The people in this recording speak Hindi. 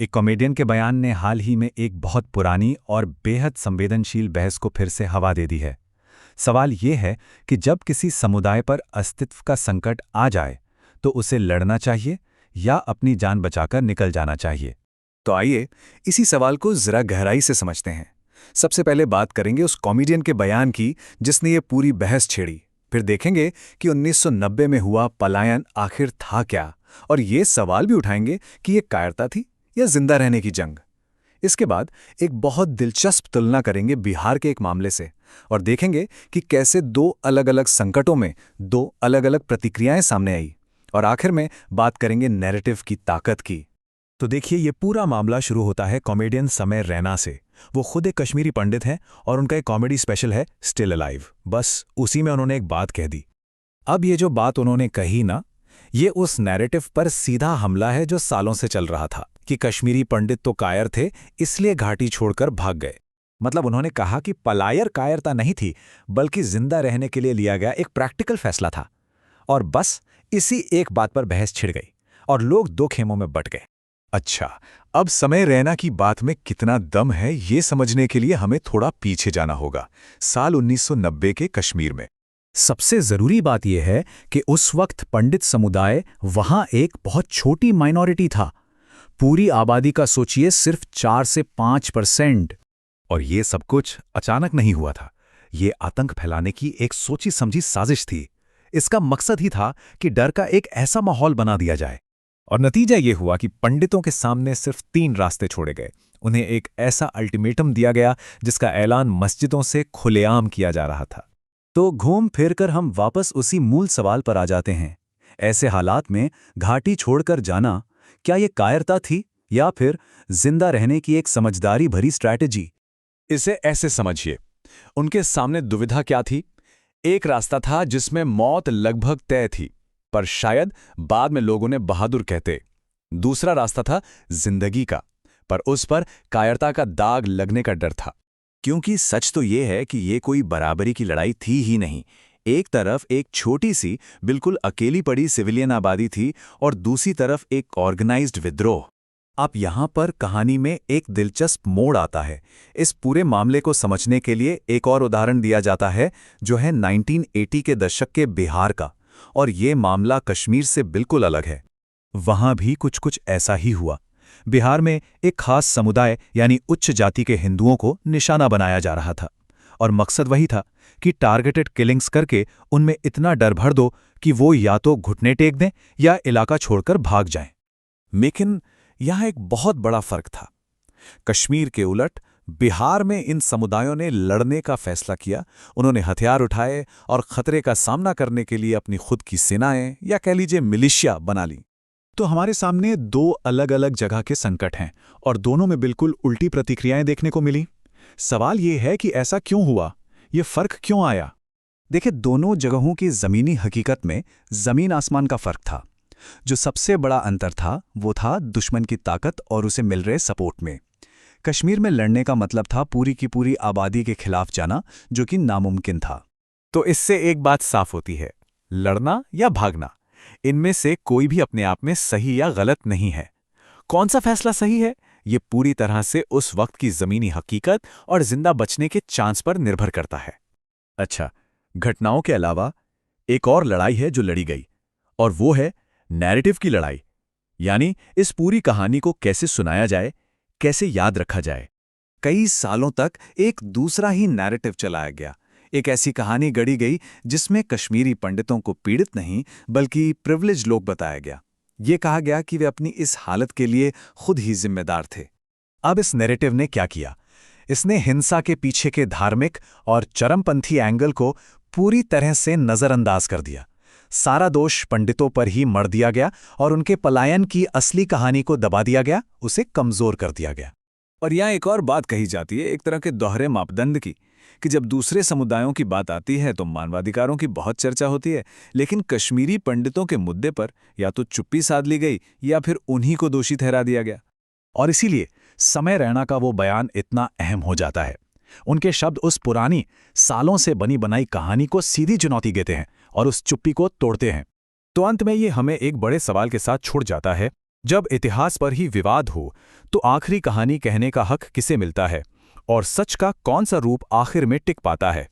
एक कॉमेडियन के बयान ने हाल ही में एक बहुत पुरानी और बेहद संवेदनशील बहस को फिर से हवा दे दी है। सवाल ये है कि जब किसी समुदाय पर अस्तित्व का संकट आ जाए तो उसे लड़ना चाहिए या अपनी जान बचाकर निकल जाना चाहिए। तो आइए इसी सवाल को जरा गहराई से समझते हैं। सबसे पहले बात करेंगे उस कॉमेडियन के बयान की जिसने ये पूरी बहस छेड़ी। फिर देखेंगे कि 1990 में हुआ पलायन आखिर था क्या, और ये सवाल भी उठाएंगे कि ये कायरता थी या जिंदा रहने की जंग। इसके बाद एक बहुत दिलचस्प तुलना करेंगे बिहार के एक मामले से और देखेंगे कि कैसे दो अलग अलग संकटों में दो अलग अलग प्रतिक्रियाएं सामने आई। और आखिर में बात करेंगे नैरेटिव की ताकत की। तो देखिए, ये पूरा मामला शुरू होता है कॉमेडियन समय रैना से। वो खुद एक कश्मीरी पंडित हैं और उनका एक कॉमेडी स्पेशल है स्टिल अलाइव। बस उसी में उन्होंने एक बात कह दी। अब ये जो बात उन्होंने कही ना, ये उस नैरेटिव पर सीधा हमला है जो सालों से चल रहा था कि कश्मीरी पंडित तो कायर थे इसलिए घाटी छोड़कर भाग गए। मतलब उन्होंने कहा कि पलायन कायरता नहीं थी बल्कि जिंदा रहने के लिए लिया गया एक प्रैक्टिकल फैसला था। और बस इसी एक बात पर बहस छिड़ गई और लोग दो खेमों में बंट गए। अच्छा, अब समय रैना की बात में कितना दम है ये समझने के लिए हमें थोड़ा पीछे जाना होगा, साल 1990 के कश्मीर में। सबसे जरूरी बात यह है कि उस वक्त पंडित समुदाय वहां एक बहुत छोटी माइनॉरिटी था। पूरी आबादी का सोचिए सिर्फ 4 से 5%। और ये सब कुछ अचानक नहीं हुआ था। ये आतंक फैलाने की एक सोची समझी साजिश थी। इसका मकसद ही था कि डर का एक ऐसा माहौल बना दिया जाए। और नतीजा ये हुआ कि पंडितों के सामने सिर्फ 3 रास्ते छोड़े गए। उन्हें एक ऐसा अल्टीमेटम दिया गया जिसका ऐलान मस्जिदों से खुलेआम किया जा रहा था। तो घूम फिर कर हम वापस उसी मूल सवाल पर आ जाते हैं। ऐसे हालात में घाटी छोड़कर जाना, क्या ये कायरता थी या फिर जिंदा रहने की एक समझदारी भरी स्ट्रैटेजी? इसे ऐसे समझिए, उनके सामने दुविधा क्या थी। एक रास्ता था जिसमें मौत लगभग तय थी, पर शायद बाद में लोगों ने बहादुर कहते। दूसरा रास्ता था जिंदगी का, पर उस पर कायरता का दाग लगने का डर था। क्योंकि सच तो ये है कि ये कोई बराबरी की लड़ाई थी ही नहीं। एक तरफ एक छोटी सी बिल्कुल अकेली पड़ी सिविलियन आबादी थी और दूसरी तरफ एक ऑर्गेनाइज्ड विद्रोह। अब यहाँ पर कहानी में एक दिलचस्प मोड़ आता है। इस पूरे मामले को समझने के लिए एक और उदाहरण दिया जाता है जो है 1980 के दशक के बिहार का। और ये मामला कश्मीर से बिल्कुल अलग है। वहाँ भी कुछ ऐसा ही हुआ। बिहार में एक खास समुदाय यानी उच्च जाति के हिंदुओं को निशाना बनाया जा रहा था और मकसद वही था कि टारगेटेड किलिंग्स करके उनमें इतना डर भर दो कि वो या तो घुटने टेक दें या इलाका छोड़कर भाग जाएं। लेकिन यहाँ एक बहुत बड़ा फर्क था। कश्मीर के उलट बिहार में इन समुदायों ने लड़ने का फैसला किया। उन्होंने हथियार उठाए और खतरे का सामना करने के लिए अपनी खुद की सेनाएं या कह लीजिए मिलिशिया बना ली। तो हमारे सामने दो अलग अलग जगह के संकट हैं और दोनों में बिल्कुल उल्टी प्रतिक्रियाएं देखने को मिली। सवाल ये है कि ऐसा क्यों हुआ, ये फर्क क्यों आया? देखिए, दोनों जगहों की जमीनी हकीकत में जमीन आसमान का फर्क था। जो सबसे बड़ा अंतर था वो था दुश्मन की ताकत और उसे मिल रहे सपोर्ट में। कश्मीर में लड़ने का मतलब था पूरी की पूरी आबादी के खिलाफ जाना, जो कि नामुमकिन था। तो इससे एक बात साफ होती है, लड़ना या भागना, इनमें से कोई भी अपने आप में सही या गलत नहीं है। कौन सा फैसला सही है, ये पूरी तरह से उस वक्त की जमीनी हकीकत और जिंदा बचने के चांस पर निर्भर करता है। अच्छा, घटनाओं के अलावा एक और लड़ाई है जो लड़ी गई, और वो है नैरेटिव की लड़ाई। यानी इस पूरी कहानी को कैसे सुनाया जाए, कैसे याद रखा जाए। कई सालों तक एक दूसरा ही नैरेटिव चलाया गया। एक ऐसी कहानी गढ़ी गई जिसमें कश्मीरी पंडितों को पीड़ित नहीं बल्कि प्रिविलेज लोग बताया गया। ये कहा गया कि वे अपनी इस हालत के लिए खुद ही जिम्मेदार थे। अब इस नैरेटिव ने क्या किया? इसने हिंसा के पीछे के धार्मिक और चरमपंथी एंगल को पूरी तरह से नज़रअंदाज कर दिया। सारा दोष पंडितों पर ही मढ़ दिया गया और उनके पलायन की असली कहानी को दबा दिया गया, उसे कमज़ोर कर दिया गया। और यहाँ एक और बात कही जाती है, एक तरह के दोहरे मापदंड की, कि जब दूसरे समुदायों की बात आती है तो मानवाधिकारों की बहुत चर्चा होती है, लेकिन कश्मीरी पंडितों के मुद्दे पर या तो चुप्पी साध ली गई या फिर उन्हीं को दोषी ठहरा दिया गया। और इसीलिए समय रैना का वो बयान इतना अहम हो जाता है। उनके शब्द उस पुरानी, सालों से बनी बनाई कहानी को सीधी चुनौती देते हैं और उस चुप्पी को तोड़ते हैं। तो अंत में ये हमें एक बड़े सवाल के साथ छोड़ जाता है जब इतिहास पर ही विवाद हो तो आखिरी कहानी कहने का हक किसे मिलता है और सच का कौन सा रूप आखिर में टिक पाता है?